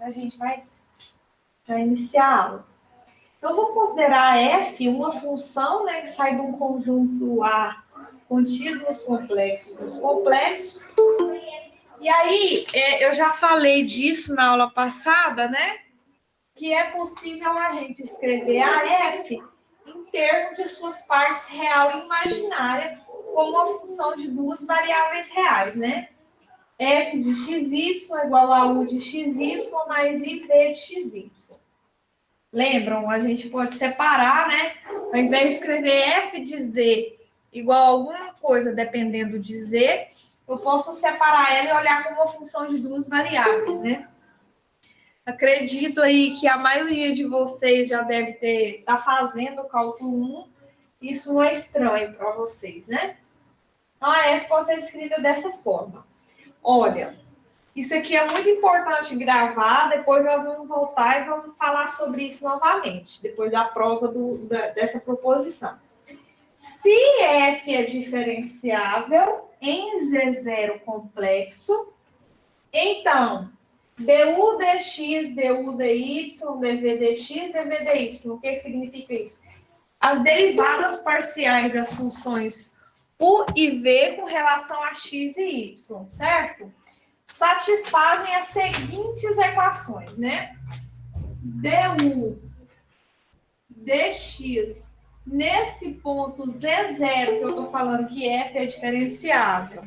a gente vai já iniciar a aula. Então, vamos considerar F uma função, né, que sai de um conjunto A contido nos complexos dos complexos. E aí, eu já falei disso na aula passada, né? Que é possível a gente escrever a F em termos de suas partes real e imaginária como uma função de duas variáveis reais, né? F de xy é igual a U de xy mais IV de xy. Lembram? A gente pode separar, né? Ao invés de escrever F de Z igual a alguma coisa dependendo de Z, eu posso separar ela e olhar como uma função de duas variáveis, né? Acredito aí que a maioria de vocês já deve tá fazendo o cálculo 1. Isso não é estranho para vocês, né? Então, a F pode ser escrita dessa forma. Olha, isso aqui é muito importante gravar, depois nós vamos voltar e vamos falar sobre isso novamente, depois da prova dessa proposição. Se F é diferenciável em Z0 complexo, então, du dx, du dy, dv dx, dv dy. O que significa isso? As derivadas parciais das funções u e v com relação a x e y, certo? Satisfazem as seguintes equações, né? du dx, nesse ponto Z0, que eu estou falando que f é diferenciável,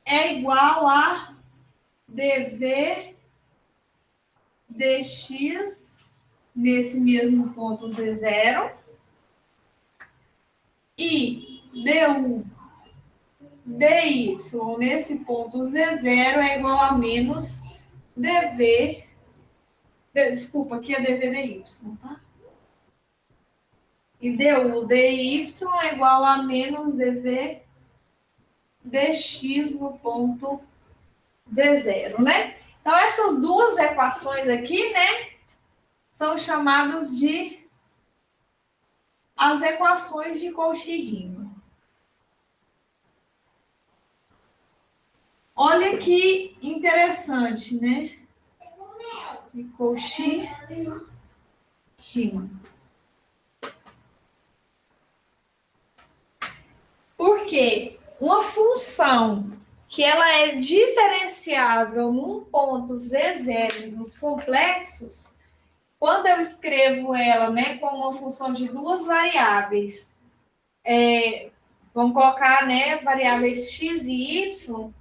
é igual a dv dx nesse mesmo ponto Z0 e du dy nesse ponto Z0 é igual a menos desculpa, aqui é dv dy, tá? E du dy é igual a menos dv dx no ponto Z0, né? Então, essas duas equações aqui, né, são chamadas de as equações de Cauchy-Riemann. Olha que interessante, né? De Cauchy-Riemann. Por quê? Uma função que ela é diferenciável num ponto Z0 nos complexos, quando eu escrevo ela, né, como uma função de duas variáveis, vamos colocar, né, variáveis x e y,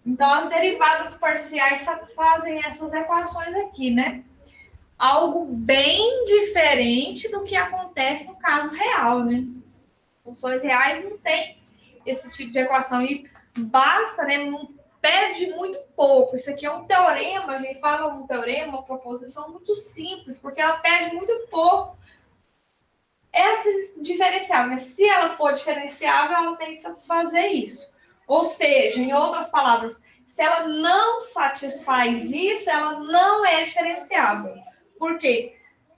então as derivadas parciais satisfazem essas equações aqui, né? Algo bem diferente do que acontece no caso real, né? Funções reais não tem esse tipo de equação e basta, né? Não perde muito pouco. Isso aqui é um teorema, a gente fala um teorema, uma proposição muito simples, porque ela perde muito pouco. É diferenciável, mas se ela for diferenciável, ela tem que satisfazer isso. Ou seja, em outras palavras, se ela não satisfaz isso, ela não é diferenciável. Por quê?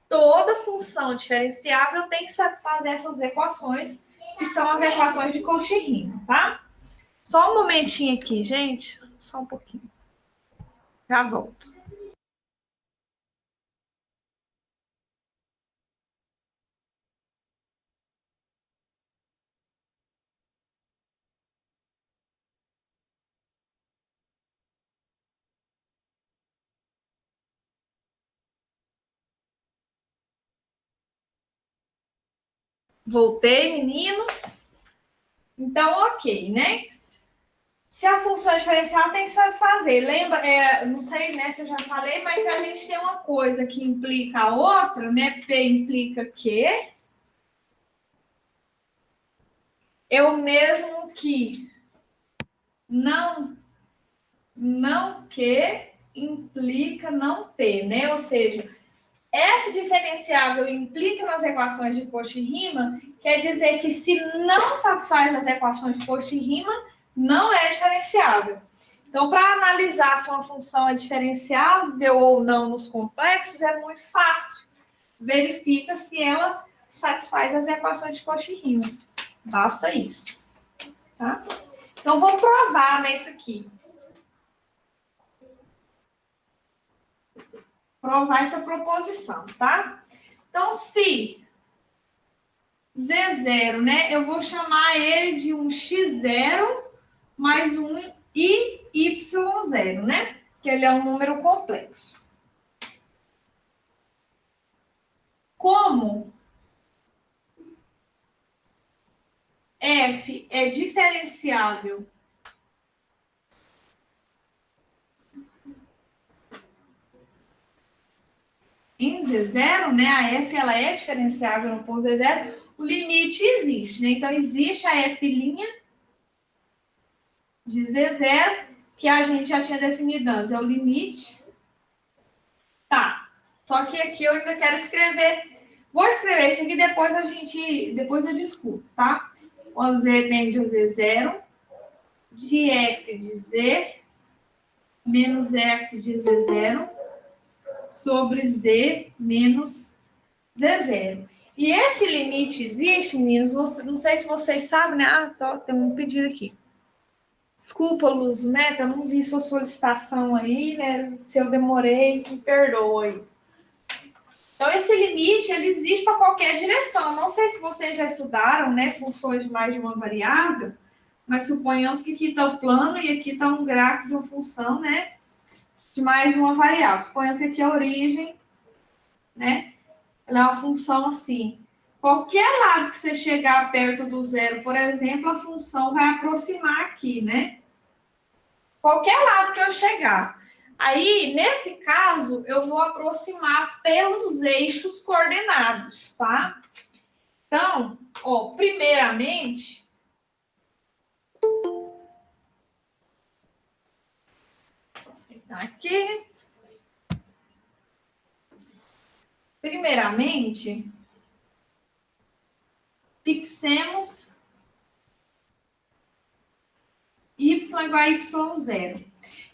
Toda função diferenciável tem que satisfazer essas equações, que são as equações de Cauchy-Riemann, tá? Só um momentinho aqui, gente. Só um pouquinho. Já volto. Voltei, meninos. Então, ok, né? Se a função é diferencial, tem que satisfazer. Lembra, não sei, né, se eu já falei, mas se a gente tem uma coisa que implica a outra, né, P implica Q, é o mesmo que não Q implica não P, né? Ou seja, F diferenciável implica nas equações de Cauchy-Riemann, quer dizer que se não satisfaz as equações de Cauchy-Riemann, não é diferenciável. Então, para analisar se uma função é diferenciável ou não nos complexos, é muito fácil. Verifica se ela satisfaz as equações de Cauchy-Riemann. Basta isso. Tá? Então, vamos provar nesse aqui. provar essa proposição, tá? Então, se Z0, né, eu vou chamar ele de um X0 mais um Y0, né? Que ele é um número complexo. Como F é diferenciável em Z0, né? A F ela é diferenciável no ponto Z0, o limite existe, né? Então, existe a F' de Z0, que a gente já tinha definido antes, é o limite. Tá. Só que aqui eu ainda quero escrever. Vou escrever isso aqui, depois eu discuto, tá? O Z tende a Z0, de F de Z, menos F de Z0, sobre Z menos Z0. E esse limite existe, meninos? Não sei se vocês sabem, né? Tem um pedido aqui. Desculpa, Luz, né? Eu não vi sua solicitação aí, né? Se eu demorei, me perdoe. Então, esse limite, ele existe para qualquer direção. Não sei se vocês já estudaram, né? Funções de mais de uma variável, mas suponhamos que aqui está o plano e aqui está um gráfico de uma função, né? De mais de uma variável. Suponhamos que aqui a origem, né? Ela é uma função assim. Qualquer lado que você chegar perto do zero, por exemplo, a função vai aproximar aqui, né? Qualquer lado que eu chegar. Aí, nesse caso, eu vou aproximar pelos eixos coordenados, tá? Então, ó, primeiramente, vou aceitar aqui. Primeiramente, fixemos y igual a y0.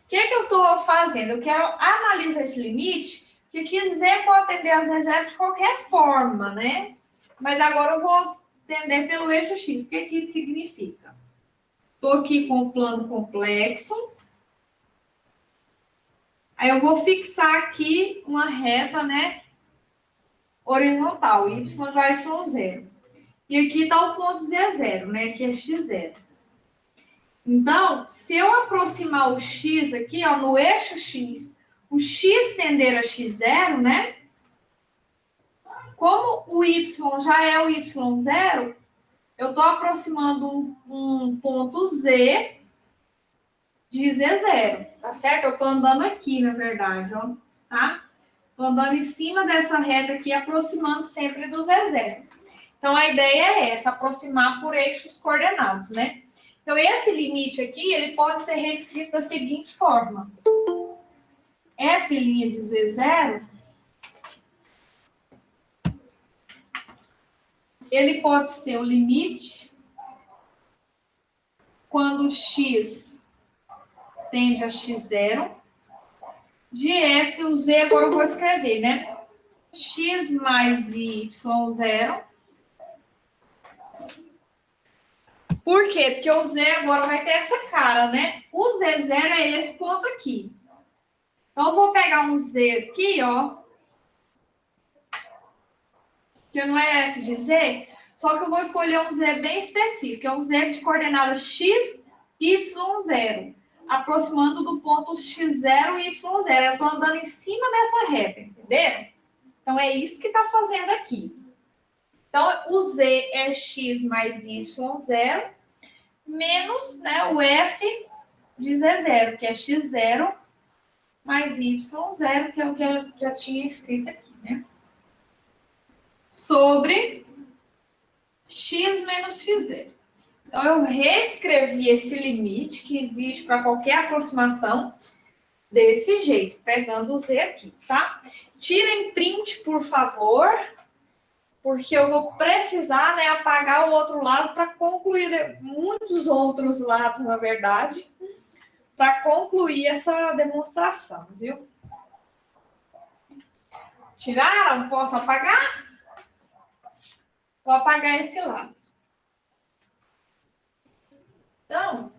O que eu estou fazendo? Eu quero analisar esse limite, que aqui Z pode atender a Z0 de qualquer forma, né? Mas agora eu vou atender pelo eixo X. O que isso significa? Estou aqui com o plano complexo. Aí eu vou fixar aqui uma reta, né? Horizontal, y igual a y0. E aqui está o ponto Z0, né? Que é x0. Então, se eu aproximar o x aqui, ó, no eixo x, o x tender a x0, né? Como o y já é o y0, eu estou aproximando um ponto z de z0, tá certo? Eu estou andando aqui, na verdade, ó, tá? Estou andando em cima dessa reta aqui, aproximando sempre do z0. Então, a ideia é essa, aproximar por eixos coordenados, né? Então, esse limite aqui, ele pode ser reescrito da seguinte forma. F' de Z0, ele pode ser o limite quando x tende a x0, de F, o Z agora eu vou escrever, né? X mais Y0. Por quê? Porque o Z agora vai ter essa cara, né? O Z0 é esse ponto aqui. Então, eu vou pegar um Z aqui, ó. Que não é F de Z, só que eu vou escolher um Z bem específico. É um Z de coordenada X, Y0. Aproximando do ponto X0 e Y0. Eu estou andando em cima dessa reta, entenderam? Então, é isso que está fazendo aqui. Então, o Z é X mais Y0, menos, né, o F de Z0, que é X0 mais Y0, que é o que eu já tinha escrito aqui, né? Sobre X menos X0. Então, eu reescrevi esse limite que existe para qualquer aproximação desse jeito, pegando o Z aqui, tá? Tirem print, por favor, porque eu vou precisar, né, apagar o outro lado para concluir muitos outros lados, na verdade, para concluir essa demonstração, viu? Tiraram? Posso apagar? Vou apagar esse lado. Então,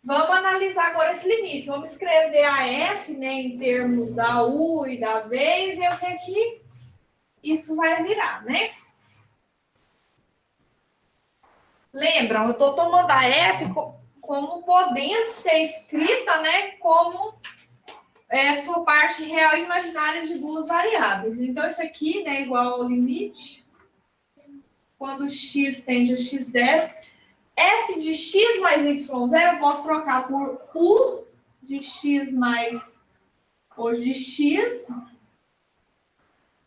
Vamos analisar agora esse limite. Vamos escrever a f, né, em termos da u e da v e ver o que é que isso vai virar, né? Lembram, eu estou tomando a f como podendo ser escrita, né, como sua parte real e imaginária de duas variáveis. Então, isso aqui, né, igual ao limite, quando x tende a x0, f de x mais y0 eu posso trocar por u de x mais ou de x,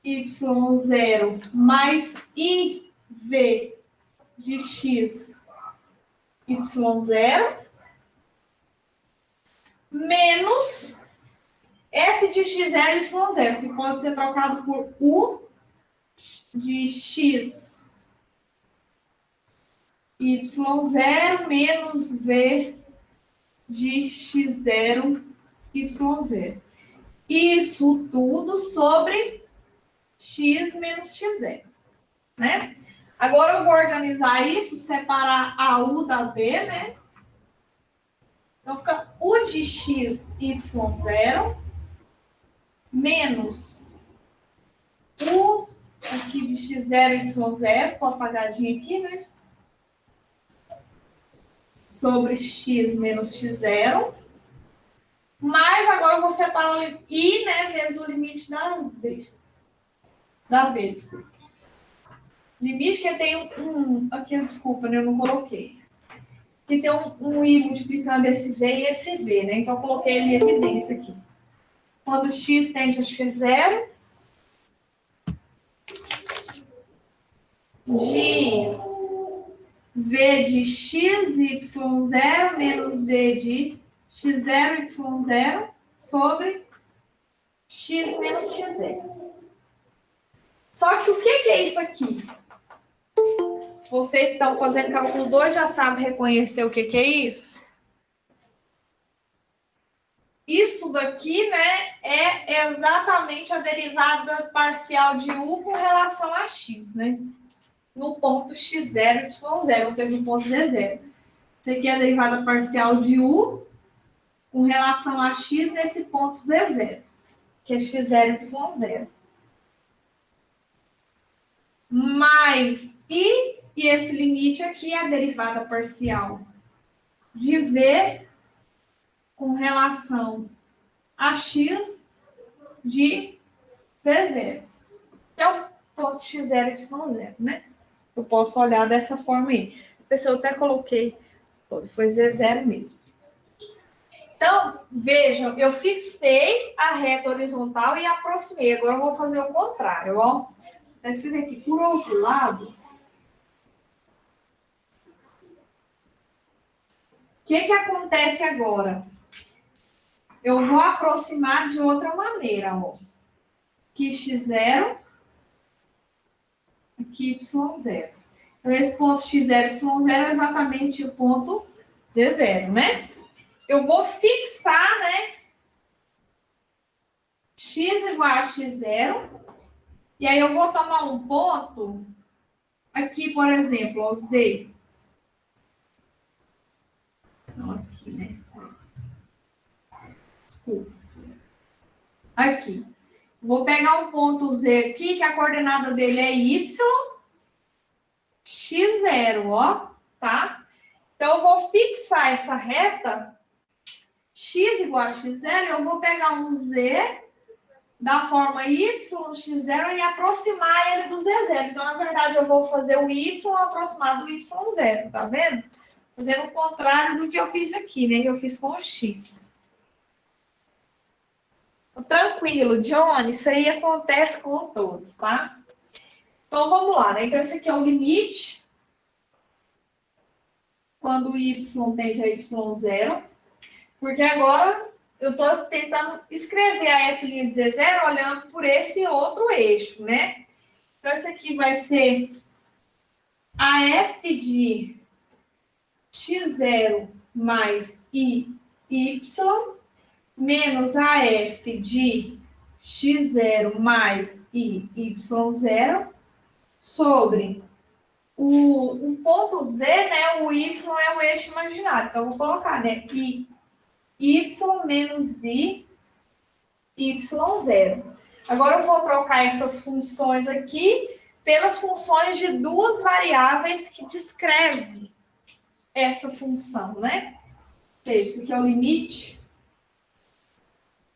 y0 mais iv de x, y0, menos f de x0 e y0, que pode ser trocado por u de x, y0 menos v de x0, y0. Isso tudo sobre x menos x0, né? Agora eu vou organizar isso, separar a u da v, né? Então fica u de x, y0, menos u aqui de x0, y0, com apagadinho aqui, né? Sobre x menos x0. Mas agora eu vou separar o i, né, vezes o limite da z. Da v, desculpa. Limite que tem aqui, desculpa, né, eu não coloquei. Que tem um i multiplicando esse v e esse v, né? Então eu coloquei ele em evidência aqui. Quando x tende a x0, de v de x, y0 menos v de x0, y0 sobre x menos x0. Só que o que é isso aqui? Vocês que estão fazendo cálculo 2 já sabem reconhecer o que é isso? Isso daqui, né, é exatamente a derivada parcial de u com relação a x, né? No ponto x0, y0, ou seja, no ponto z0. Isso aqui é a derivada parcial de u com relação a x nesse ponto z0, que é x0, y0. Mais e esse limite aqui é a derivada parcial de v com relação a x de z0, que é o ponto x0, y0, né? Eu posso olhar dessa forma aí. Eu até coloquei, foi z0 mesmo. Então, vejam, eu fixei a reta horizontal e aproximei. Agora eu vou fazer o contrário, ó. Vou escrever aqui, por outro lado, o que acontece agora? Eu vou aproximar de outra maneira, ó. Aqui x0, aqui y0. Então, esse ponto x0, y0 é exatamente o ponto z0, né? Eu vou fixar, né? X igual a x0. E aí eu vou tomar um ponto aqui, por exemplo, ó, z. Não, aqui, né? Desculpa. Aqui. Vou pegar um ponto z aqui, que a coordenada dele é y, x0, ó, tá? Então, eu vou fixar essa reta, x igual a x0, eu vou pegar um z da forma y, x0, e aproximar ele do z0. Então, na verdade, eu vou fazer o y aproximar do y0, tá vendo? Fazendo o contrário do que eu fiz aqui, né? Que eu fiz com o x. Tranquilo, Johnny, isso aí acontece com todos, tá? Então, vamos lá, né? Então, esse aqui é o limite. Quando o y tende a y0. Porque agora eu estou tentando escrever a f' de z0 olhando por esse outro eixo, né? Então, esse aqui vai ser a f de x0 mais y menos a f de x0 mais y0 sobre o ponto Z, né, o Y é o eixo imaginário. Então, eu vou colocar, né, que Y menos I, Y0. Agora, eu vou trocar essas funções aqui pelas funções de duas variáveis que descrevem essa função, né? Ou seja, isso aqui é o limite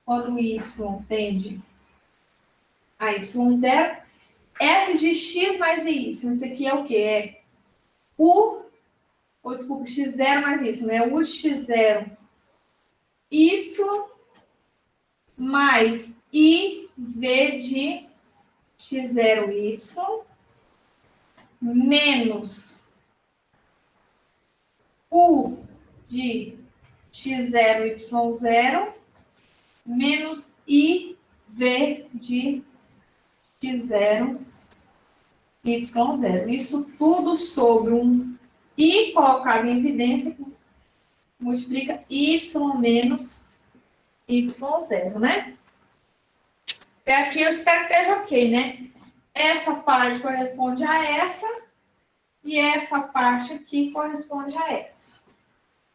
quando o Y tende a Y0, f de x mais y. Isso aqui é o quê? É u, ou desculpa, x0 mais y, né? U de x0, y mais i v de x0y menos u de x0y0 menos i v de x0y0. Isso tudo sobre um i colocado em evidência que multiplica y menos y0, né? Até aqui eu espero que esteja ok, né? Essa parte corresponde a essa e essa parte aqui corresponde a essa.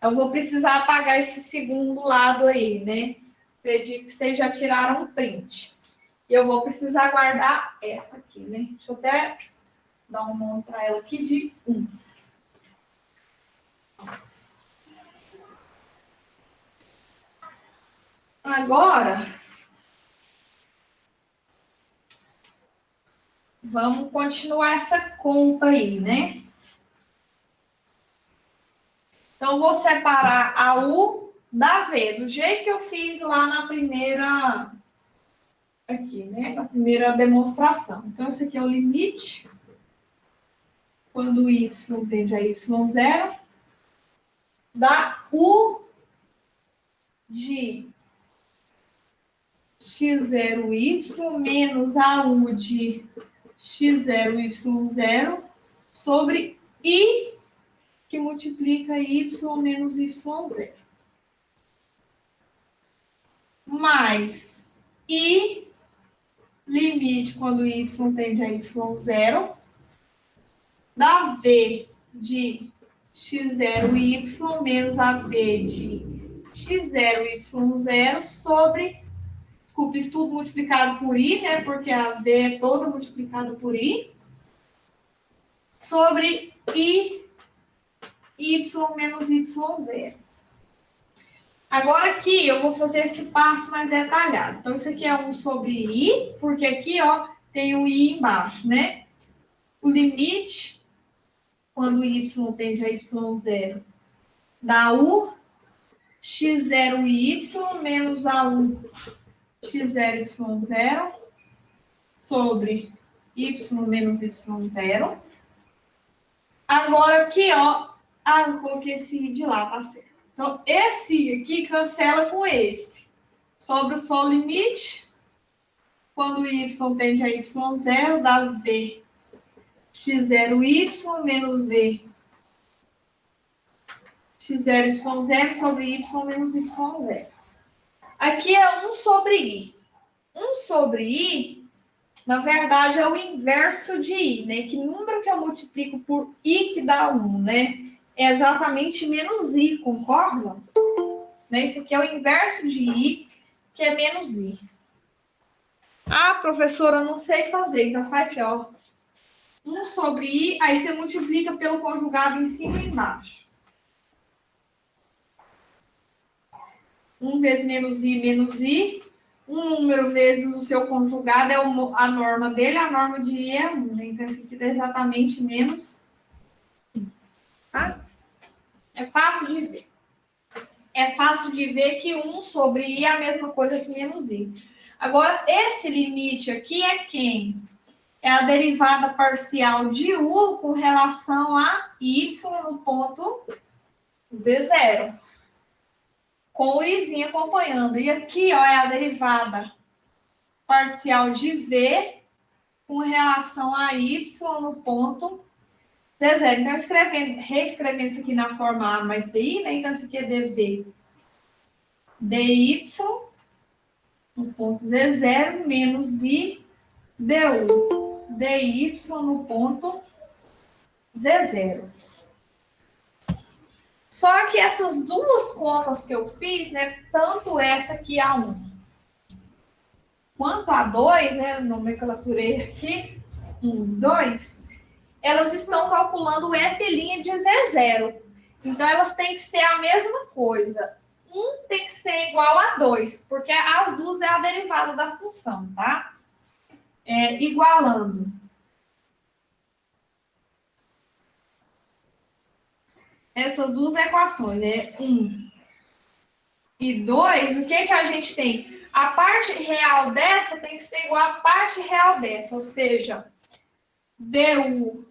Eu vou precisar apagar esse segundo lado aí, né? Acredito que vocês já tiraram um print. E eu vou precisar guardar essa aqui, né? Deixa eu até dar um nome para ela aqui de 1. Agora, vamos continuar essa conta aí, né? Então, vou separar a U da V, do jeito que eu fiz lá na primeira... Aqui, né? Na primeira demonstração. Então, esse aqui é o limite. Quando o Y tende a Y0, da U de x0y menos a U de x0y0 sobre I que multiplica y menos y0. Mais I limite quando y tende a y0 da V de x0y menos a V de x0y0 sobre, desculpa, isso tudo multiplicado por I, né? Porque a V é toda multiplicada por I, sobre I, y menos y0. Agora aqui eu vou fazer esse passo mais detalhado. Então, isso aqui é 1 sobre I, porque aqui, ó, tem o I embaixo, né? O limite, quando o y tende a y0, dá U x0y menos a U x0y0 sobre y menos y0. Agora aqui, ó, eu coloquei esse I de lá, tá certo. Então, esse I aqui cancela com esse. Sobra só o limite. Quando o y tende a y0, dá V x0y menos V x0y0 sobre y menos y0. Aqui é 1 sobre I. 1 sobre I, na verdade, é o inverso de I, né? Que número que eu multiplico por I que dá 1, né? É exatamente menos I, concordam? Né? Esse aqui é o inverso de I, que é menos I. Ah, professora, eu não sei fazer. Então, faz assim, ó. 1 sobre I, aí você multiplica pelo conjugado em cima e embaixo. 1 vezes menos I. Um número vezes o seu conjugado é a norma dele, a norma de I é 1. Né? Então, isso aqui dá exatamente menos I. Tá? É fácil de ver. É fácil de ver que 1 sobre I é a mesma coisa que menos I. Agora, esse limite aqui é quem? É a derivada parcial de U com relação a Y no ponto Z0. Com o Izinho acompanhando. E aqui, ó, é a derivada parcial de V com relação a Y no ponto Z0. Então, reescrevendo isso aqui na forma A mais BI, né? Então, isso aqui é dV dy no ponto Z0 menos I du dy no ponto Z0. Só que essas duas contas que eu fiz, né, tanto essa aqui, A1, quanto A2, né, nomenclaturei aqui, 1, 2, elas estão calculando o F' de Z0. Então, elas têm que ser a mesma coisa. 1 tem que ser igual a 2, porque as duas é a derivada da função, tá? Igualando. Essas duas equações, né? 1 e 2, o que a gente tem? A parte real dessa tem que ser igual à parte real dessa, ou seja, du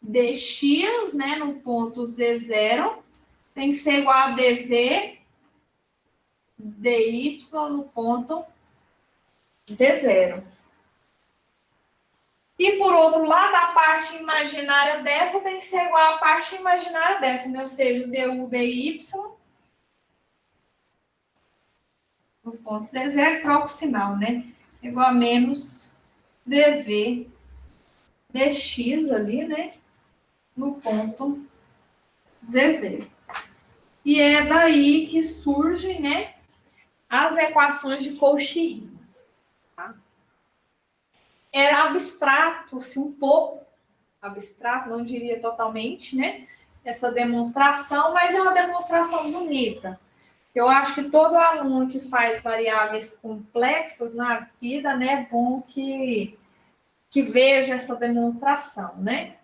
dx, né, no ponto Z0, tem que ser igual a dv dy no ponto Z0. E, por outro lado, a parte imaginária dessa tem que ser igual à parte imaginária dessa, né? Ou seja, du dy no ponto Z0, troca o sinal, né? Igual a menos dv dx ali, né? No ponto Z0. E é daí que surgem, né, as equações de Cauchy-Riemann. Tá? É abstrato, assim, um pouco abstrato, não diria totalmente, né? Essa demonstração, mas é uma demonstração bonita. Eu acho que todo aluno que faz variáveis complexas na vida, né, é bom que veja essa demonstração, né?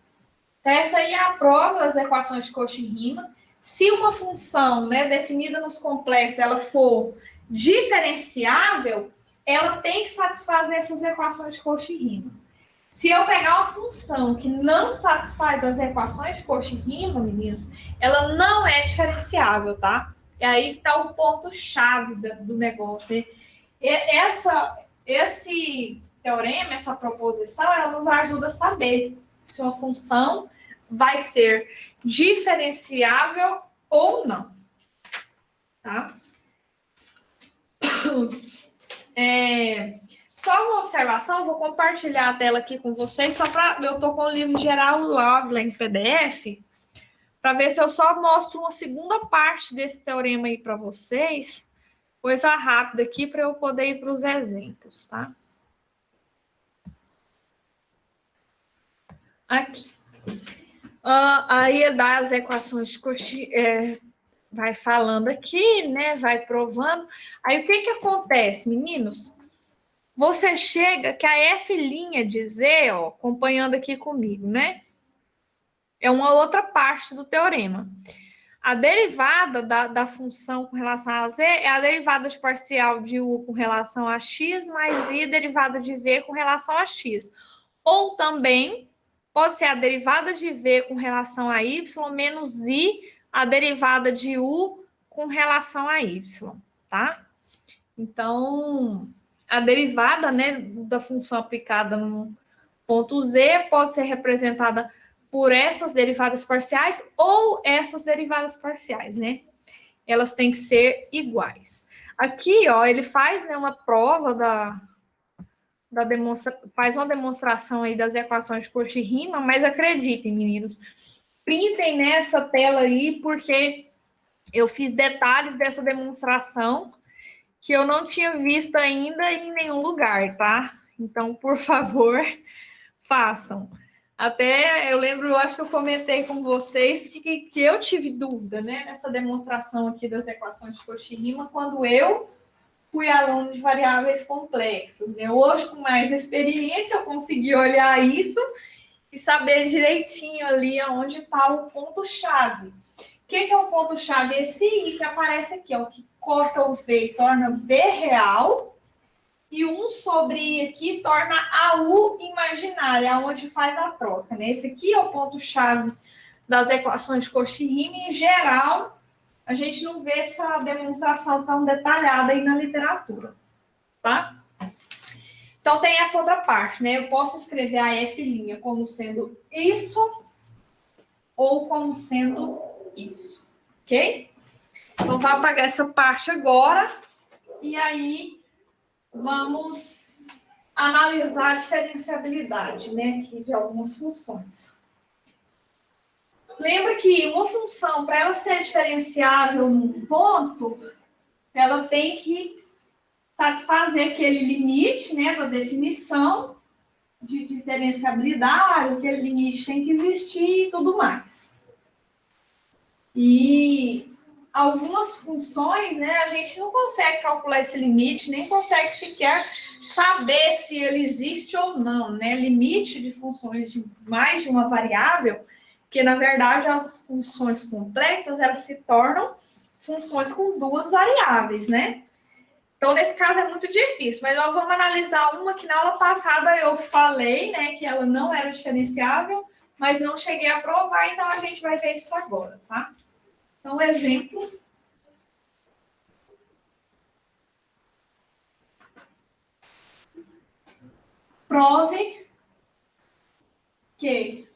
Então, essa aí é a prova das equações de Cauchy-Riemann. Se uma função, né, definida nos complexos, ela for diferenciável, ela tem que satisfazer essas equações de Cauchy-Riemann. Se eu pegar uma função que não satisfaz as equações de Cauchy-Riemann, meninos, ela não é diferenciável, tá? E aí está o ponto-chave do negócio. Esse teorema, essa proposição, ela nos ajuda a saber se uma função vai ser diferenciável ou não, tá? Só uma observação, vou compartilhar a tela aqui com vocês, só para... Eu estou com o livro geral Loveland em PDF, para ver se eu só mostro uma segunda parte desse teorema aí para vocês, coisa rápida aqui, para eu poder ir para os exemplos, tá? Aqui. Aí dá as equações de Cauchy, vai falando aqui, né? Vai provando. Aí o que acontece, meninos? Você chega que a F' de Z, ó, acompanhando aqui comigo, né? É uma outra parte do teorema. A derivada da função com relação a Z é a derivada de parcial de U com relação a X mais I derivada de V com relação a X. Ou também pode ser a derivada de V com relação a Y menos I, a derivada de U com relação a Y, tá? Então, a derivada, né, da função aplicada no ponto Z pode ser representada por essas derivadas parciais ou essas derivadas parciais, né? Elas têm que ser iguais. Aqui, ó, ele faz, né, uma prova faz uma demonstração aí das equações de Cauchy-Riemann, mas acreditem, meninos, printem nessa tela aí, porque eu fiz detalhes dessa demonstração que eu não tinha visto ainda em nenhum lugar, tá? Então, por favor, façam. Até eu lembro, eu acho que eu comentei com vocês que eu tive dúvida, né, nessa demonstração aqui das equações de Cauchy-Riemann, quando eu fui aluno de variáveis complexas. Né? Hoje, com mais experiência, eu consegui olhar isso e saber direitinho ali onde está o ponto-chave. O que é o ponto-chave? Esse I que aparece aqui, ó, que corta o V e torna V real, e 1 sobre I aqui torna a U imaginária, onde faz a troca. Né? Esse aqui é o ponto-chave das equações de Cauchy-Riemann. Em geral, a gente não vê essa demonstração tão detalhada aí na literatura, tá? Então, tem essa outra parte, né? Eu posso escrever a F' como sendo isso ou como sendo isso, ok? Então, vou apagar essa parte agora e aí vamos analisar a diferenciabilidade, né, aqui de algumas funções. Lembra que uma função, para ela ser diferenciável num ponto, ela tem que satisfazer aquele limite, né, da definição de diferenciabilidade, aquele limite tem que existir e tudo mais. E algumas funções, né, a gente não consegue calcular esse limite, nem consegue sequer saber se ele existe ou não, né? Limite de funções de mais de uma variável, que na verdade as funções complexas, elas se tornam funções com duas variáveis, né? Então, nesse caso é muito difícil, mas nós vamos analisar uma que na aula passada eu falei, né, que ela não era diferenciável, mas não cheguei a provar, então a gente vai ver isso agora, tá? Então, exemplo. Prove que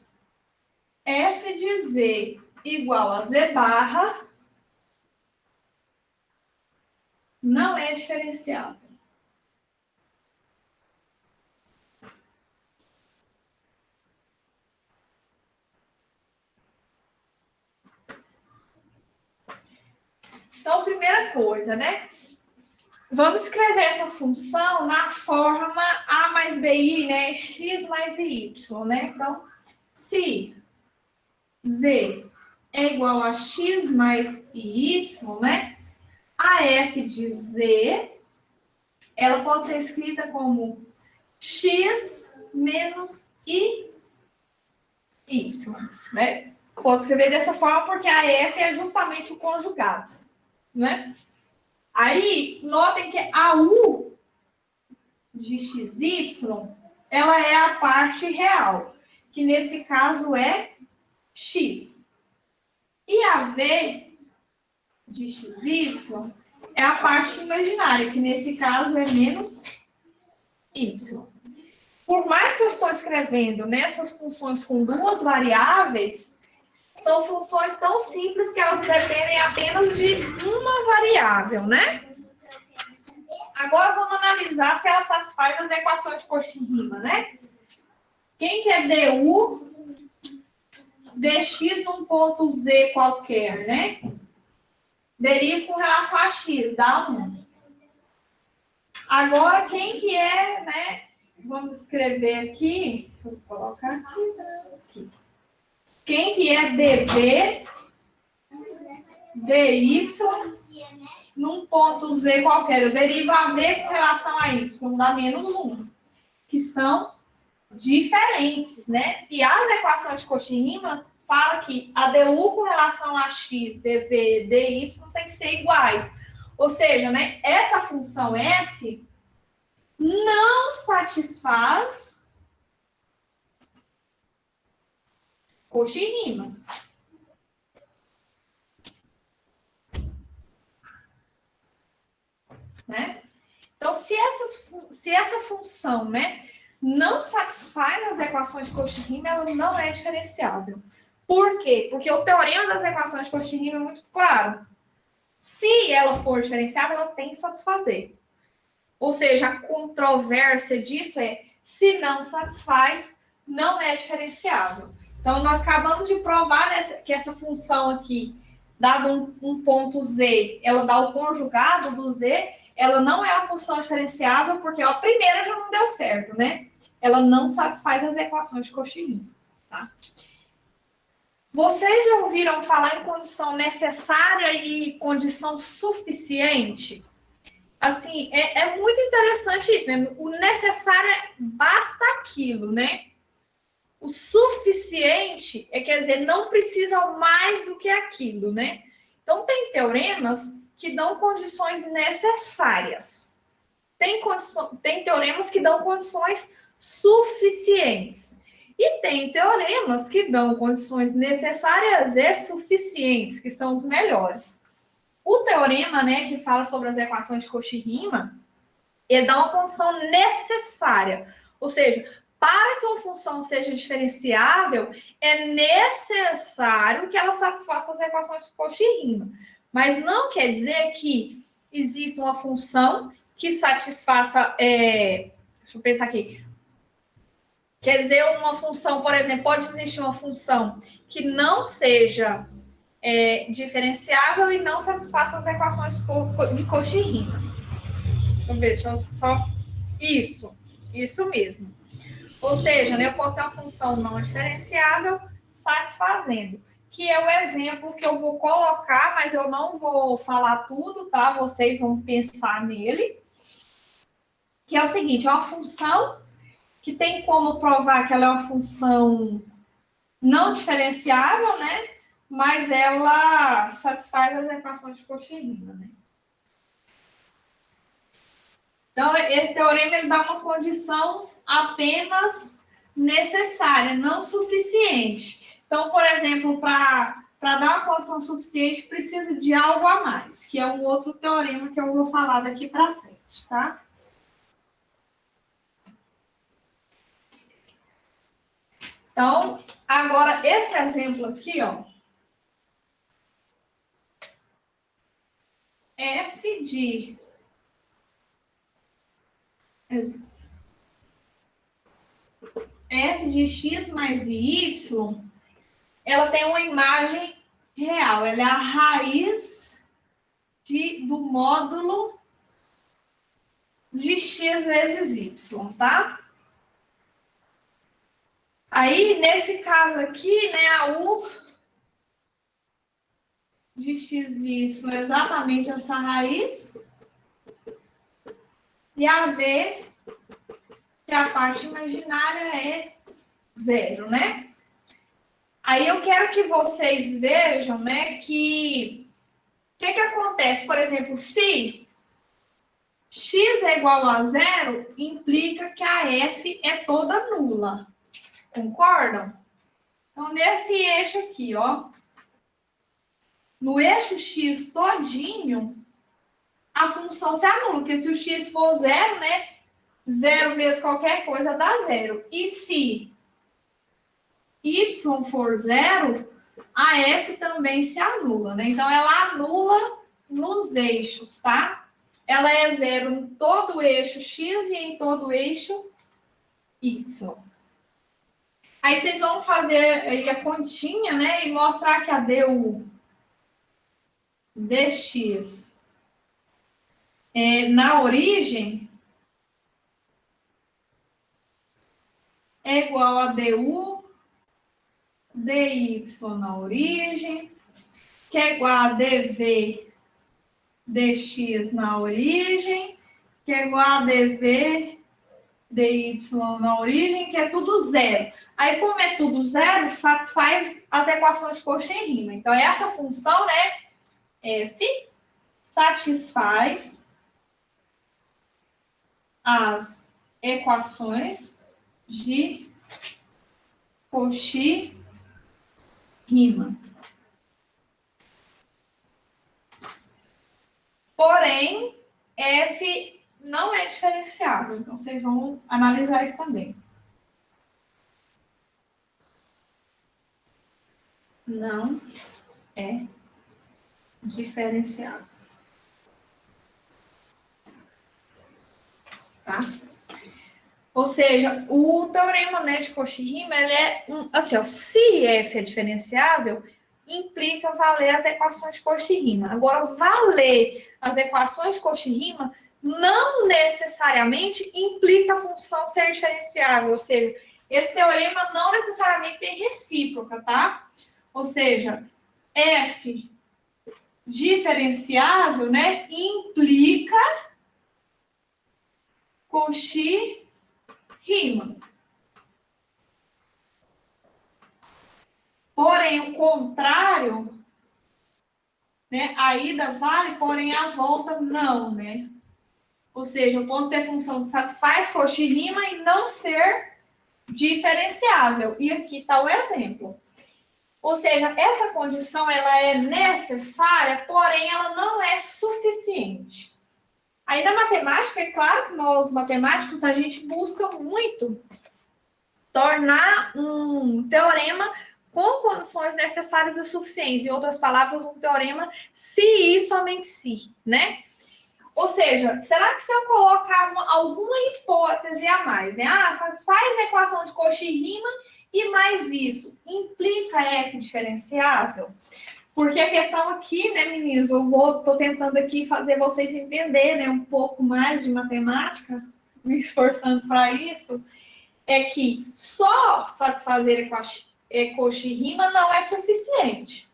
f de z igual a z barra não é diferenciável. Então, primeira coisa, né? Vamos escrever essa função na forma a mais bi, né? X mais y, né? Então, se z é igual a x mais y, né? A f de z, ela pode ser escrita como x menos y, né? Posso escrever dessa forma porque a f é justamente o conjugado, né? Aí, notem que a u de xy, ela é a parte real, que nesse caso é x. E a v de xy é a parte imaginária, que nesse caso é menos y. Por mais que eu estou escrevendo nessas funções com duas variáveis, são funções tão simples que elas dependem apenas de uma variável, né? Agora vamos analisar se ela satisfaz as equações de Cauchy-Riemann, né? Quem que é du dx num ponto z qualquer, né? Deriva com relação a x, dá 1. Agora, quem que é, né? Vamos escrever aqui. Vou colocar aqui. Quem que é dv dy num ponto z qualquer? Eu derivo a v com relação a y, dá menos 1. Que são diferentes, né? E as equações de Cauchy-Riemann fala que a du com relação a x, dv, dy tem que ser iguais. Ou seja, né, essa função f não satisfaz Cauchy-Riemann. Né? Então, se essa função, né, não satisfaz as equações de Cauchy-Riemann, ela não é diferenciável. Por quê? Porque o teorema das equações de Cauchy-Riemann é muito claro. Se ela for diferenciável, ela tem que satisfazer. Ou seja, a controvérsia disso é, se não satisfaz, não é diferenciável. Então, nós acabamos de provar que essa função aqui, dado um ponto z, ela dá o conjugado do z, ela não é a função diferenciável, porque a primeira já não deu certo, né? Ela não satisfaz as equações de Cauchy-Riemann, tá? Vocês já ouviram falar em condição necessária e condição suficiente? Assim, é muito interessante isso, né? O necessário é basta aquilo, né? O suficiente quer dizer, não precisa mais do que aquilo, né? Então, tem teoremas que dão condições necessárias. Tem teoremas que dão condições suficientes. E tem teoremas que dão condições necessárias e suficientes, que são os melhores. O teorema, né, que fala sobre as equações de Cauchy-Riemann, ele dá uma condição necessária. Ou seja, para que uma função seja diferenciável, é necessário que ela satisfaça as equações de Cauchy-Riemann. Mas não quer dizer que exista uma função que satisfaça Deixa eu pensar aqui. Quer dizer, uma função, por exemplo, pode existir uma função que não seja diferenciável e não satisfaça as equações de Cauchy-Riemann. Vamos ver, deixa eu só... Isso mesmo. Ou seja, né, eu posso ter uma função não diferenciável satisfazendo, que é o exemplo que eu vou colocar, mas eu não vou falar tudo, tá? Vocês vão pensar nele. Que é o seguinte, é uma função que tem como provar que ela é uma função não diferenciável, né? Mas ela satisfaz as equações de Cauchy-Riemann, né? Então, esse teorema ele dá uma condição apenas necessária, não suficiente. Então, por exemplo, para dar uma condição suficiente, precisa de algo a mais, que é um outro teorema que eu vou falar daqui para frente, tá? Então, agora, esse exemplo aqui, ó, f de x mais y, ela tem uma imagem real, ela é a raiz do módulo de x vezes y, tá? Aí, nesse caso aqui, né, a u de xy é exatamente essa raiz, e a v, que a parte imaginária é zero, né? Aí eu quero que vocês vejam, né, que o que acontece? Por exemplo, se x é igual a zero, implica que a f é toda nula. Concordam? Então, nesse eixo aqui, ó, no eixo x todinho, a função se anula, porque se o x for zero, né, zero vezes qualquer coisa dá zero. E se y for zero, a f também se anula, né? Então, ela anula nos eixos, tá? Ela é zero em todo o eixo x e em todo o eixo y. Aí vocês vão fazer aí a continha, né? E mostrar que a du dx na origem é igual a du dy na origem, que é igual a dv dx na origem, que é igual a dv dy na origem, que é tudo zero. Aí, como é tudo zero, satisfaz as equações de Cauchy-Riemann. Então, essa função, né, f, satisfaz as equações de Cauchy-Riemann. Porém, f não é diferenciável. Então, vocês vão analisar isso também. Não é diferenciável. Tá? Ou seja, o teorema, né, de Cauchy-Riemann, ele é assim, ó, se f é diferenciável, implica valer as equações de Cauchy-Riemann. Agora, valer as equações de Cauchy-Riemann não necessariamente implica a função ser diferenciável, ou seja, esse teorema não necessariamente tem recíproca, tá? Ou seja, f diferenciável, né, implica Cauchy-Riemann. Porém, o contrário, né, a ida vale, porém a volta não, né? Ou seja, eu posso ter função que satisfaz Cauchy-Riemann e não ser diferenciável. E aqui está o exemplo. Ou seja, essa condição ela é necessária, porém ela não é suficiente. Aí na matemática, é claro que nós matemáticos a gente busca muito tornar um teorema com condições necessárias e suficientes. Em outras palavras, um teorema se e somente se, né? Ou seja, será que se eu colocar alguma hipótese a mais, né? Ah, satisfaz a equação de Cauchy-Riemann e mais isso, implica F diferenciável? Porque a questão aqui, né, meninos, tô tentando aqui fazer vocês entenderem, né, um pouco mais de matemática, me esforçando para isso, é que só satisfazer Cauchy-Riemann não é suficiente.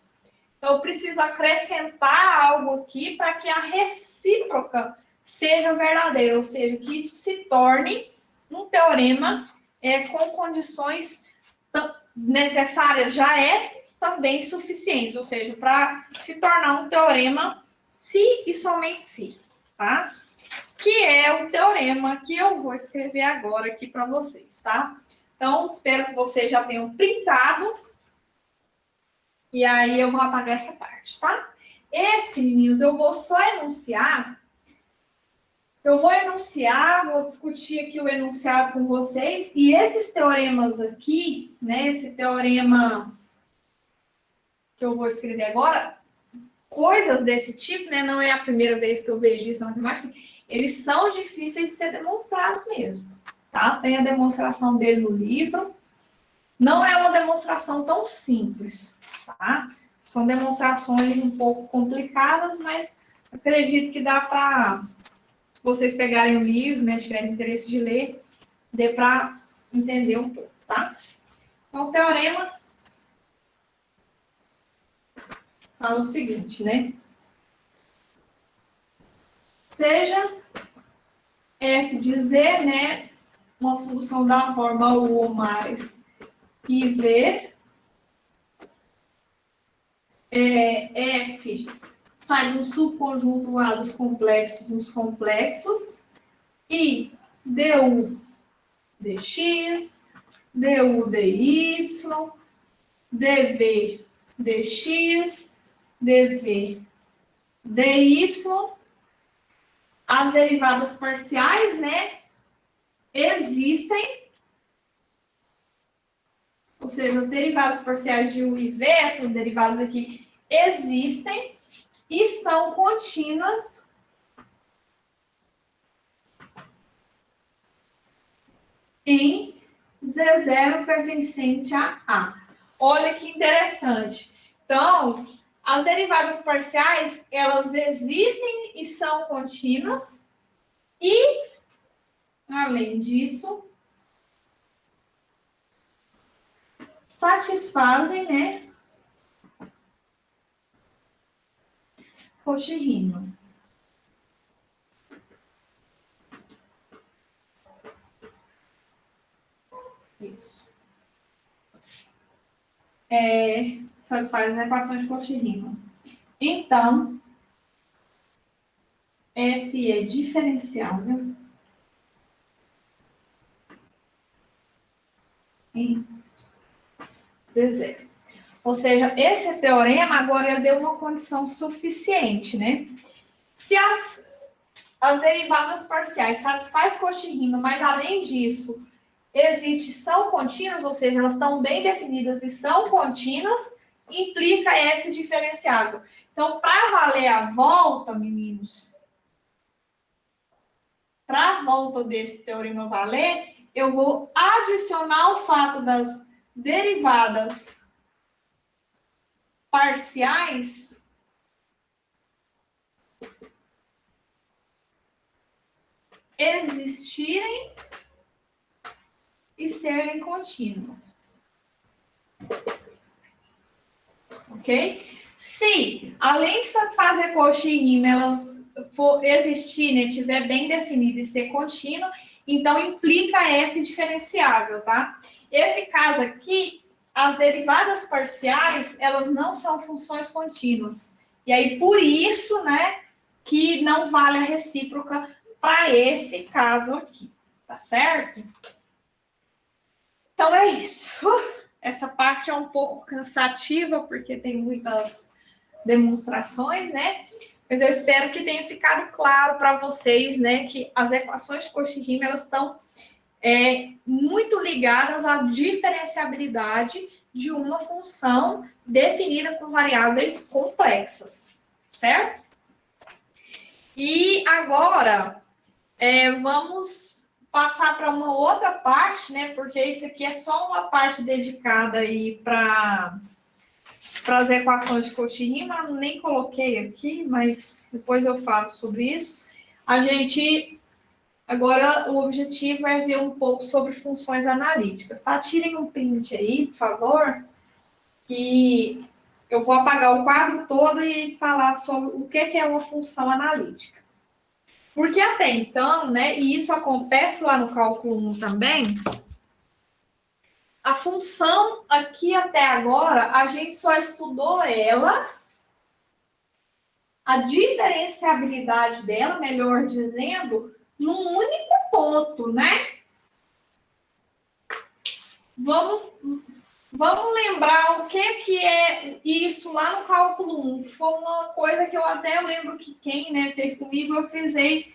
Então, eu preciso acrescentar algo aqui para que a recíproca seja verdadeira, ou seja, que isso se torne um teorema com condições necessárias, já é também suficientes, ou seja, para se tornar um teorema se e somente se, tá? Que é o teorema que eu vou escrever agora aqui para vocês, tá? Então, espero que vocês já tenham printado. E aí eu vou apagar essa parte, tá? Esse, meninos, eu vou só enunciar. Eu vou enunciar, vou discutir aqui o enunciado com vocês. E esses teoremas aqui, né? Esse teorema que eu vou escrever agora, coisas desse tipo, né? Não é a primeira vez que eu vejo isso na matemática. Eles são difíceis de ser demonstrados mesmo, tá? Tem a demonstração dele no livro. Não é uma demonstração tão simples, tá? São demonstrações um pouco complicadas, mas acredito que dá para, se vocês pegarem o livro, né, tiverem interesse de ler, dê para entender um pouco, tá? Então, o teorema fala o seguinte, né? Seja f de z, né, uma função da forma u mais iv, f sai do subconjunto A dos complexos nos complexos e du dx, du dy, dv dx, dv dy, as derivadas parciais, né, existem, ou seja, as derivadas parciais de u e v, essas derivadas aqui, existem e são contínuas em Z0 pertencente a A. Olha que interessante. Então, as derivadas parciais, elas existem e são contínuas e, além disso, satisfazem, né, Cauchy-Riemann. Isso. Satisfaz as equações de Cauchy-Riemann. Então, F é diferenciável em Z0. Ou seja, esse teorema agora deu uma condição suficiente, né? Se as derivadas parciais satisfazem Cauchy-Riemann, mas além disso, são contínuas, ou seja, elas estão bem definidas e são contínuas, implica F diferenciável. Então, para valer a volta, meninos, para a volta desse teorema valer, eu vou adicionar o fato das derivadas parciais existirem e serem contínuas. Ok? Se, além de satisfazer Cauchy-Riemann, elas existir, né, tiver bem definido e ser contínua, então implica F diferenciável, tá? Esse caso aqui, as derivadas parciais, elas não são funções contínuas. E aí, por isso, né, que não vale a recíproca para esse caso aqui, tá certo? Então é isso. Essa parte é um pouco cansativa, porque tem muitas demonstrações, né? Mas eu espero que tenha ficado claro para vocês, né, que as equações de Cauchy-Riemann, elas estão muito ligadas à diferenciabilidade de uma função definida por variáveis complexas, certo? E agora, vamos passar para uma outra parte, né? Porque isso aqui é só uma parte dedicada aí para as equações de Cauchy-Riemann, nem coloquei aqui, mas depois eu falo sobre isso. A gente, agora, o objetivo é ver um pouco sobre funções analíticas, tá? Tirem um print aí, por favor, que eu vou apagar o quadro todo e falar sobre o que é uma função analítica. Porque até então, né, e isso acontece lá no cálculo 1 também, a função aqui até agora, a gente só estudou ela, a diferenciabilidade dela, melhor dizendo, num único ponto, né? Vamos lembrar o que é isso lá no cálculo 1, que foi uma coisa que eu até lembro que quem, né, fez comigo, eu frisei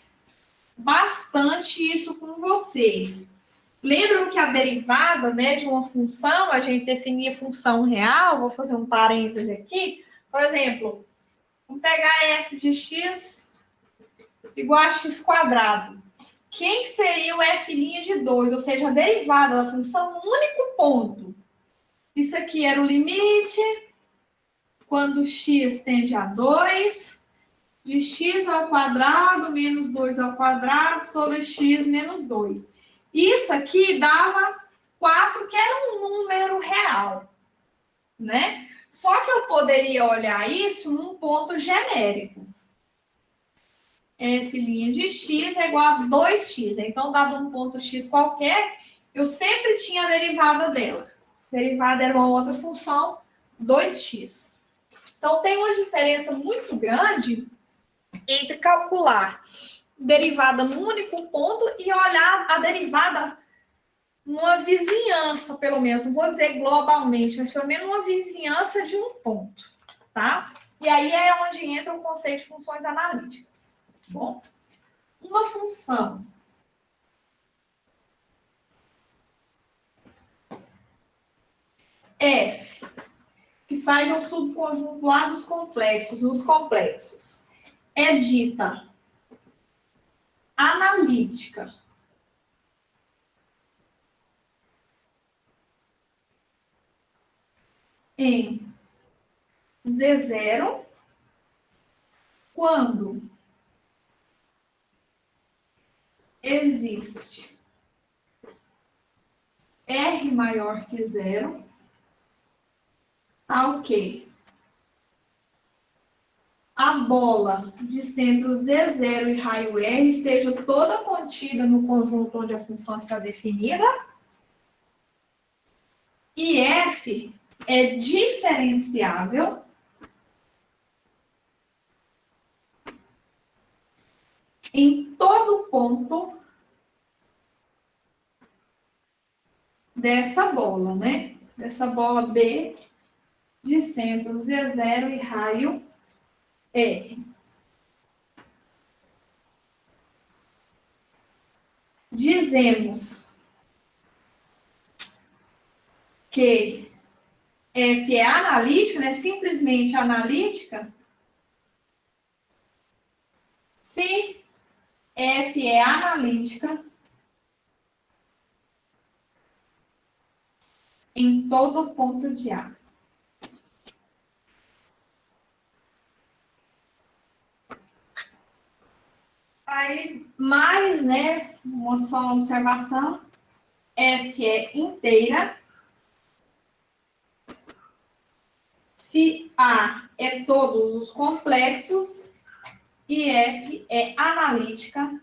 bastante isso com vocês. Lembram que a derivada, né, de uma função, a gente definia função real, vou fazer um parêntese aqui, por exemplo, vamos pegar f de x igual a x quadrado. Quem seria o f' de 2, ou seja, a derivada da função no único ponto? Isso aqui era o limite, quando x tende a 2, de x ao quadrado menos 2 ao quadrado sobre x menos 2. Isso aqui dava 4, que era um número real, né? Só que eu poderia olhar isso num ponto genérico. F' de x é igual a 2x. Então, dado um ponto x qualquer, eu sempre tinha a derivada dela. A derivada era uma outra função, 2x. Então, tem uma diferença muito grande entre calcular derivada num único ponto e olhar a derivada numa vizinhança, pelo menos. Não vou dizer globalmente, mas pelo menos uma vizinhança de um ponto, tá? E aí é onde entra o conceito de funções analíticas. Bom, uma função f, que sai de um subconjunto A dos complexos, é dita analítica em Z0 quando existe R maior que zero, tá ok? A bola de centro Z0 e raio R esteja toda contida no conjunto onde a função está definida. E F é diferenciável em todo ponto dessa bola, né? Dessa bola B de centro Z0 e raio R. Dizemos que F é analítica, né? Simplesmente analítica, se F é analítica em todo ponto de A. Aí, mais, né, só uma observação, F é inteira, se A é todos os complexos e F é analítica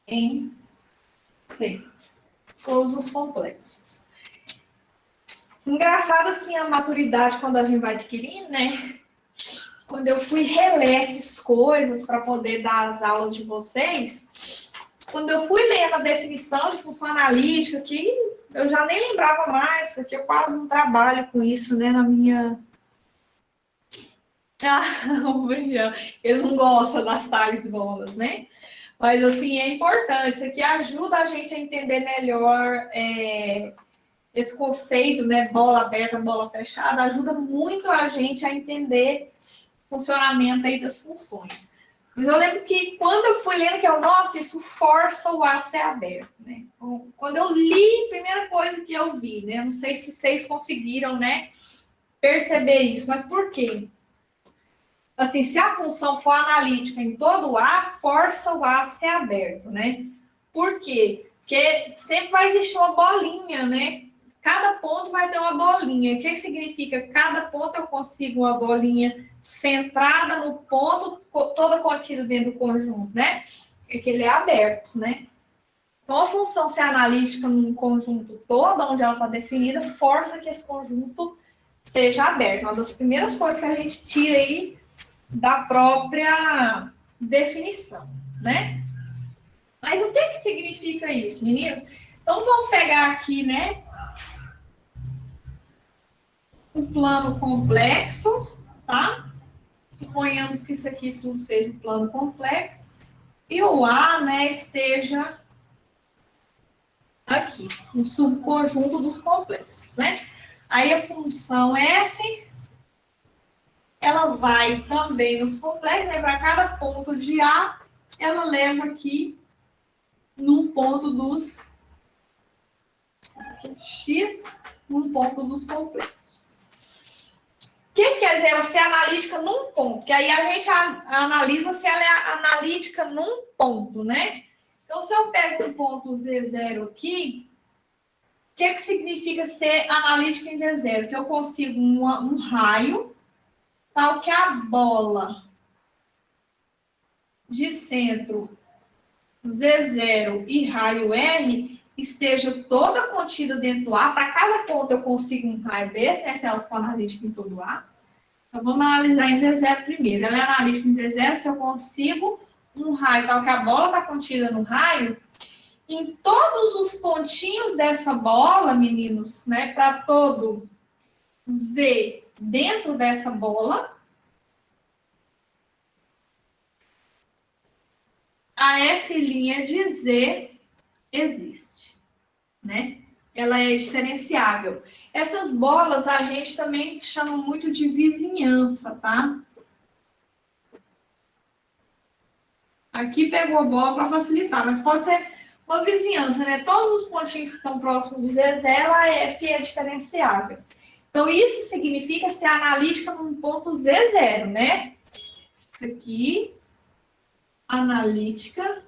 em C, todos os complexos. Engraçado assim a maturidade quando a gente vai adquirindo, né? Quando eu fui reler essas coisas para poder dar as aulas de vocês, quando eu fui lendo a definição de função analítica, que eu já nem lembrava mais, porque eu quase não trabalho com isso, né, na minha... o Brian, ele não gosta das tais bolas, né? Mas, assim, é importante. Isso aqui ajuda a gente a entender melhor esse conceito, né, bola aberta, bola fechada, ajuda muito a gente a entender o funcionamento aí das funções. Mas eu lembro que quando eu fui lendo, que eu, nossa, isso força o A ser aberto, né? Quando eu li, a primeira coisa que eu vi, né? Não sei se vocês conseguiram, né, perceber isso, mas por quê? Assim, se a função for analítica em todo o A, força o A a ser aberto, né? Por quê? Porque sempre vai existir uma bolinha, né? Cada ponto vai ter uma bolinha. O que significa? Cada ponto eu consigo uma bolinha centrada no ponto, toda contida dentro do conjunto, né? Porque ele é aberto, né? Então, a função ser analítica num conjunto todo, onde ela está definida, força que esse conjunto seja aberto. Uma das primeiras coisas que a gente tira aí da própria definição, né? Mas o que significa isso, meninos? Então, vamos pegar aqui, né, um plano complexo, tá? Suponhamos que isso aqui tudo seja um plano complexo e o A, né, esteja aqui, um subconjunto dos complexos, né? Aí a função f, ela vai também nos complexos, né? Para cada ponto de A, ela leva aqui num ponto dos x, num ponto dos complexos. O que quer dizer ela ser analítica num ponto? Que aí a gente analisa se ela é analítica num ponto, né? Então, se eu pego um ponto Z0 aqui, o que significa ser analítica em Z0? Que eu consigo um raio, tal que a bola de centro Z0 e raio R esteja toda contida dentro do A. Para cada ponto eu consigo um raio desse, né? Se ela for analítica em todo o A. Então, vamos analisar em Z0 primeiro. Ela é analítica em Z0 se eu consigo um raio, tal que a bola está contida no raio. Em todos os pontinhos dessa bola, meninos, né, para todo Z dentro dessa bola, a F' de Z existe, né? Ela é diferenciável. Essas bolas a gente também chama muito de vizinhança, tá? Aqui pegou a bola para facilitar, mas pode ser uma vizinhança, né? Todos os pontinhos que estão próximos de Z0, a F é diferenciável. Então, isso significa ser analítica num ponto Z0, né? Isso aqui, analítica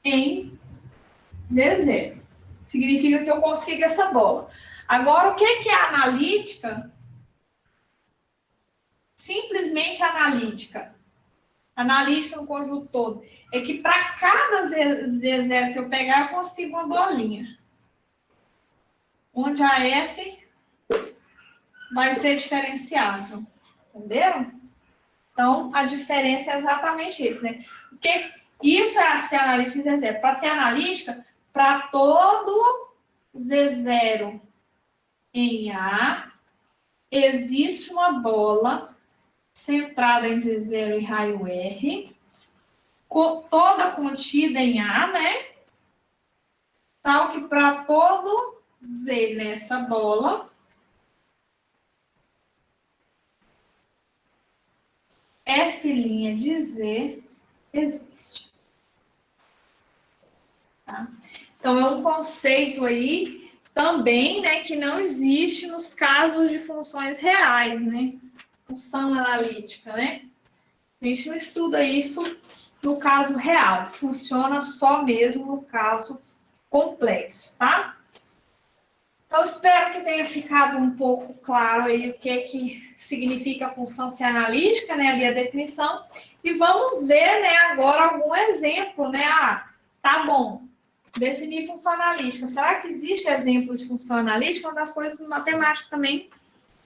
em Z0. Significa que eu consigo essa bola. Agora, o que é analítica? Simplesmente analítica. Analítica no conjunto todo. É que para cada Z0 que eu pegar, eu consigo uma bolinha. Onde a F vai ser diferenciável. Entenderam? Então, a diferença é exatamente isso, né? Porque isso é ser analítica em Z0. Para ser analítica, para todo Z0 em A, existe uma bola centrada em Z0 e raio R, toda contida em A, né? Tal que para todo Z nessa bola, F' de Z existe. Tá? Então, é um conceito aí também, né, que não existe nos casos de funções reais, né? Função analítica, né? A gente não estuda isso no caso real, funciona só mesmo no caso complexo, tá? Então, espero que tenha ficado um pouco claro aí o que significa a função ser analítica, né, ali a definição, e vamos ver, né, agora algum exemplo, né? Ah, tá bom, definir função analítica. Será que existe exemplo de função analítica? Uma das coisas que matemática também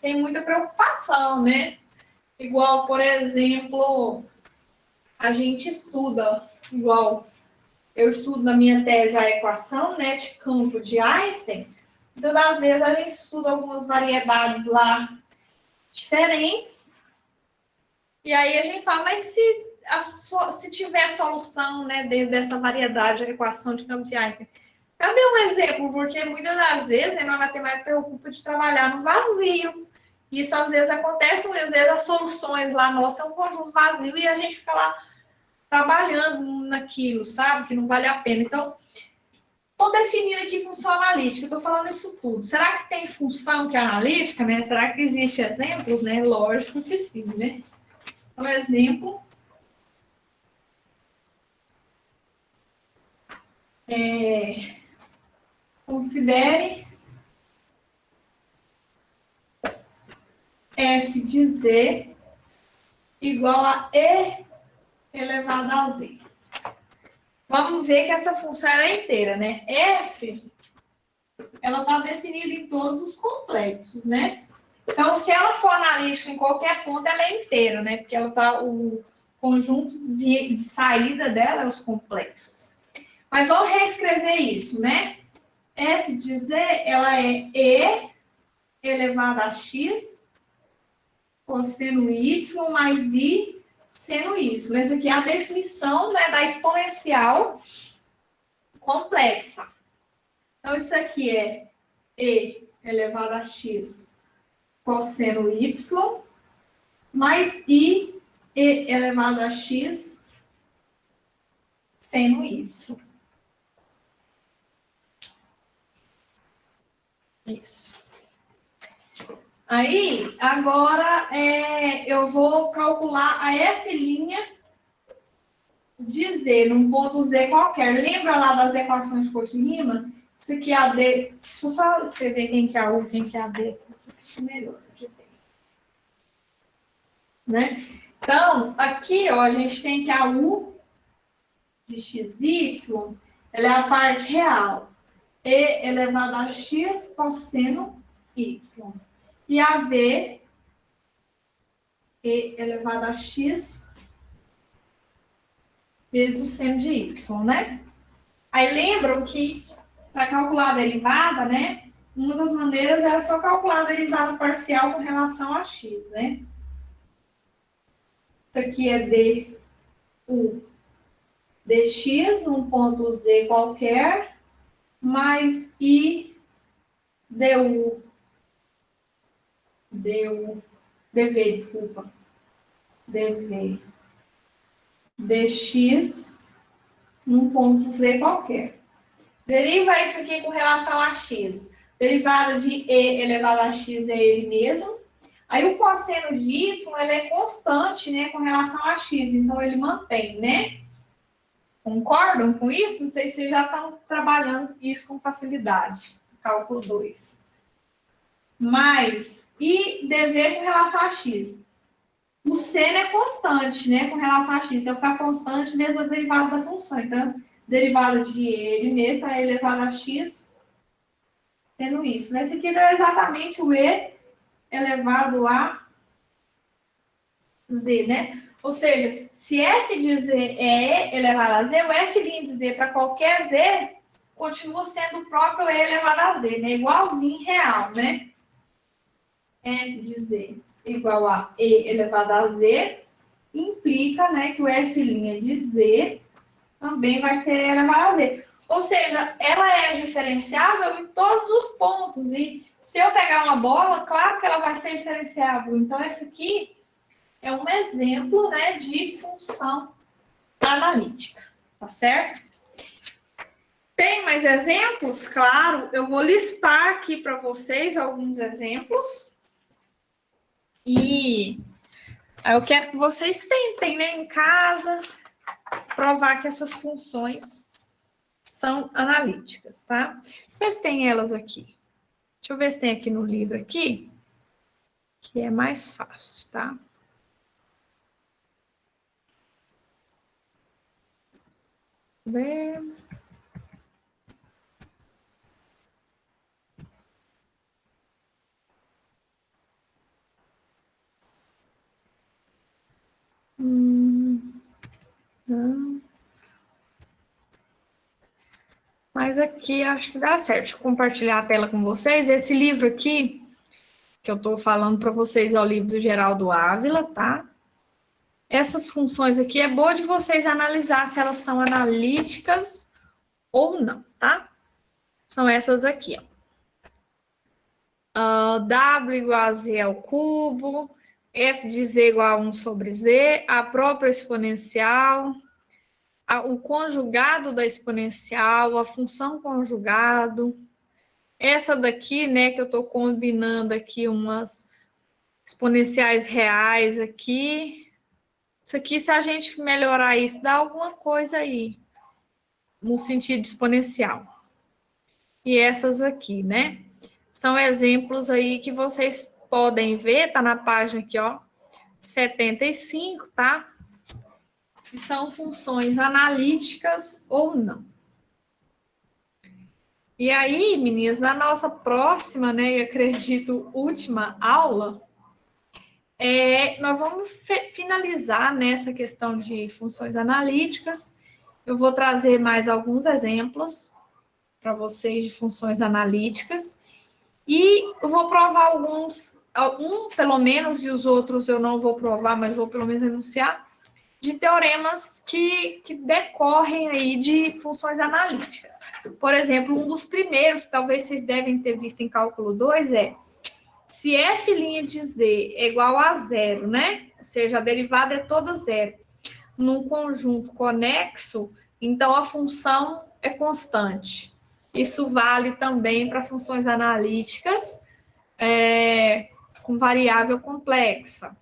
tem muita preocupação, né? Igual, por exemplo, a gente estuda, igual eu estudo na minha tese a equação, né, de campo de Einstein. Então, às vezes, a gente estuda algumas variedades lá diferentes. E aí a gente fala, mas se se tiver solução, né, dentro dessa variedade de equação de campo de Einstein. Cadê um exemplo? Porque muitas das vezes, né, na matemática preocupa de trabalhar no vazio. Isso às vezes acontece, às vezes as soluções lá nossas é um conjunto vazio e a gente fica lá trabalhando naquilo, sabe? Que não vale a pena. Então, estou definindo aqui função analítica, estou falando isso tudo. Será que tem função que é analítica, né? Será que existe exemplos, né? Lógico que sim, né? Um exemplo considere f de z igual a e elevado a z. Vamos ver que essa função é inteira, né? F, ela está definida em todos os complexos, né? Então, se ela for analítica em qualquer ponto, ela é inteira, né? Porque ela tá, o conjunto de saída dela é os complexos. Mas vamos reescrever isso, né? F de z, ela é e elevado a x cosseno y mais i seno y. Essa aqui é a definição, né, da exponencial complexa. Então, isso aqui é e elevado a x cosseno y mais i elevado a x seno y. Isso. Aí, agora, eu vou calcular a f' de z, num ponto z qualquer. Lembra lá das equações de Cauchy-Riemann? Isso aqui é a d. Deixa eu só escrever quem que é a u, quem que é a d. Melhor de ver. Né? Então, aqui, ó, a gente tem que a u de xy, ela é a parte real. E elevado a x cosseno y. E a v, e elevado a x vezes o seno de y, né? Aí lembram que para calcular a derivada, né? Uma das maneiras era só calcular a derivada parcial com relação a x, né? Isso aqui é du dx num ponto z qualquer, mais i dv, desculpa, dv dx num ponto z qualquer. Deriva isso aqui com relação a x. Derivada de e elevado a x é ele mesmo. Aí o cosseno de y, ele é constante, né, com relação a x. Então, ele mantém, né? Concordam com isso? Não sei se vocês já estão trabalhando isso com facilidade. Cálculo 2. Mais i dv com relação a x. O seno é constante, né, com relação a x. Vai ficar constante mesmo a derivada da função. Então, derivada de ele mesmo é elevado a x seno y. Esse aqui deu exatamente o e elevado a z, né? Ou seja, se f de z é e elevado a z, o f' de z para qualquer z continua sendo o próprio e elevado a z, né? Igualzinho real, né? F de z igual a e elevado a z implica, né, que o f' de z também vai ser e elevado a z. Ou seja, ela é diferenciável em todos os pontos. E se eu pegar uma bola, claro que ela vai ser diferenciável. Então, esse aqui é um exemplo, né, de função analítica. Tá certo? Tem mais exemplos? Claro, eu vou listar aqui para vocês alguns exemplos. E eu quero que vocês tentem, né, em casa, provar que essas funções são analíticas, tá? Deixa eu ver se tem elas aqui. Deixa eu ver se tem aqui no livro aqui, que é mais fácil, tá? Ver. Não. Mas aqui acho que dá certo. Deixa eu compartilhar a tela com vocês. Esse livro aqui, que eu estou falando para vocês, é o livro do Geraldo Ávila, tá? Essas funções aqui é boa de vocês analisar se elas são analíticas ou não, tá? São essas aqui, ó. W igual a Z ao cubo, F de Z igual a 1 sobre Z, a própria exponencial, o conjugado da exponencial, a função conjugado. Essa daqui, né, que eu estou combinando aqui umas exponenciais reais aqui. Isso aqui, se a gente melhorar isso, dá alguma coisa aí, no sentido exponencial. E essas aqui, né? São exemplos aí que vocês podem ver, tá na página aqui, ó, 75, tá? Se são funções analíticas ou não. E aí, meninas, na nossa próxima, né, eu acredito, última aula, nós vamos finalizar nessa questão de funções analíticas. Eu vou trazer mais alguns exemplos para vocês de funções analíticas. E eu vou provar alguns, um pelo menos, e os outros eu não vou provar, mas vou pelo menos enunciar, de teoremas que decorrem aí de funções analíticas. Por exemplo, um dos primeiros, que talvez vocês devem ter visto em cálculo 2, é se f' de z é igual a zero, né? Ou seja, a derivada é toda zero, num conjunto conexo, então a função é constante. Isso vale também para funções analíticas com variável complexa.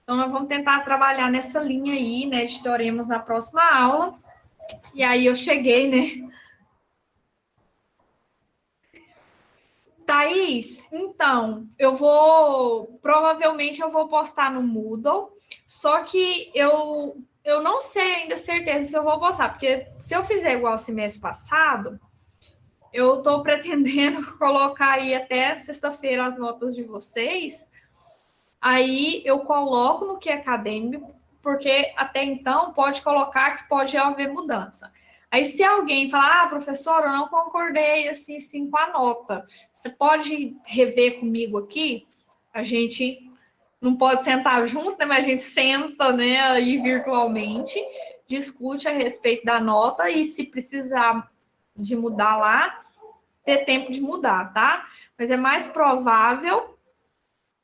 Então, nós vamos tentar trabalhar nessa linha aí, né, de teoremas na próxima aula. E aí eu cheguei, né? Thaís, então, provavelmente eu vou postar no Moodle, só que eu não sei ainda certeza se eu vou postar, porque se eu fizer igual ao semestre passado, eu estou pretendendo colocar aí até sexta-feira as notas de vocês. Aí eu coloco no que é acadêmico, porque até então pode colocar que pode haver mudança. Aí se alguém falar, professor, eu não concordei assim com a nota, você pode rever comigo aqui? A gente não pode sentar junto, né? Mas a gente senta, né, aí virtualmente, discute a respeito da nota e se precisar de mudar lá, ter tempo de mudar, tá? Mas é mais provável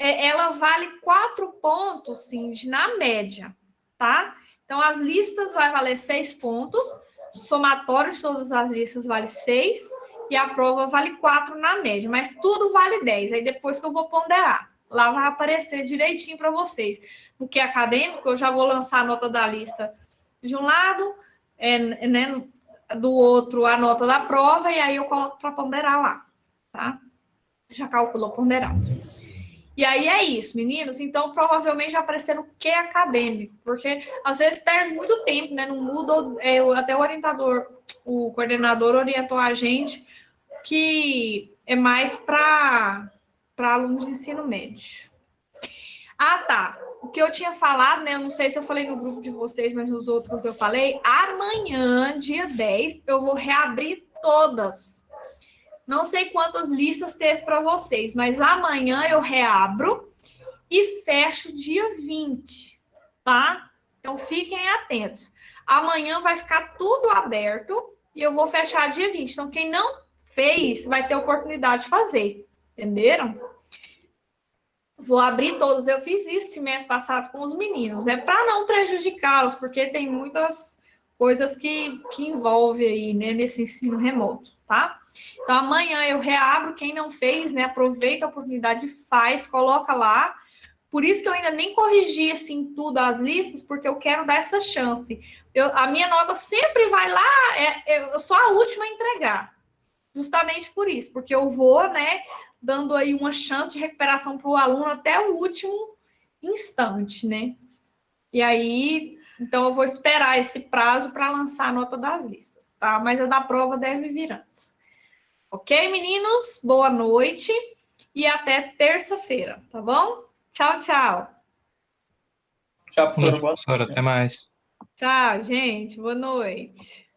ela vale 4 pontos, sim, na média, tá? Então, as listas vai valer 6 pontos, somatório de todas as listas vale 6, e a prova vale 4 na média, mas tudo vale 10, aí depois que eu vou ponderar. Lá vai aparecer direitinho para vocês. No que é acadêmico, eu já vou lançar a nota da lista de um lado, né, do outro a nota da prova, e aí eu coloco para ponderar lá, tá? Já calculou ponderal. E aí é isso, meninos. Então, provavelmente vai aparecer no que acadêmico, porque às vezes perde muito tempo, né? Não muda. Até o orientador, o coordenador orientou a gente que é mais para alunos de ensino médio. Ah, tá. O que eu tinha falado, né? Eu não sei se eu falei no grupo de vocês, mas nos outros eu falei. Amanhã, dia 10, eu vou reabrir todas. Não sei quantas listas teve para vocês, mas amanhã eu reabro e fecho dia 20, tá? Então fiquem atentos. Amanhã vai ficar tudo aberto e eu vou fechar dia 20. Então quem não fez vai ter oportunidade de fazer. Entenderam? Vou abrir todos. Eu fiz isso semestre passado com os meninos, né? Para não prejudicá-los, porque tem muitas coisas que envolvem aí, né, nesse ensino remoto, tá? Então, amanhã eu reabro. Quem não fez, né, aproveita a oportunidade, faz, coloca lá. Por isso que eu ainda nem corrigi, assim, tudo as listas, porque eu quero dar essa chance. A minha nota sempre vai lá, eu sou a última a entregar. Justamente por isso, porque eu vou, né, dando aí uma chance de recuperação para o aluno até o último instante, né? E aí, então eu vou esperar esse prazo para lançar a nota das listas, tá? Mas a da prova deve vir antes. Ok, meninos? Boa noite e até terça-feira, tá bom? Tchau, tchau. Tchau, professora. Boa noite. Até mais. Tchau, gente. Boa noite.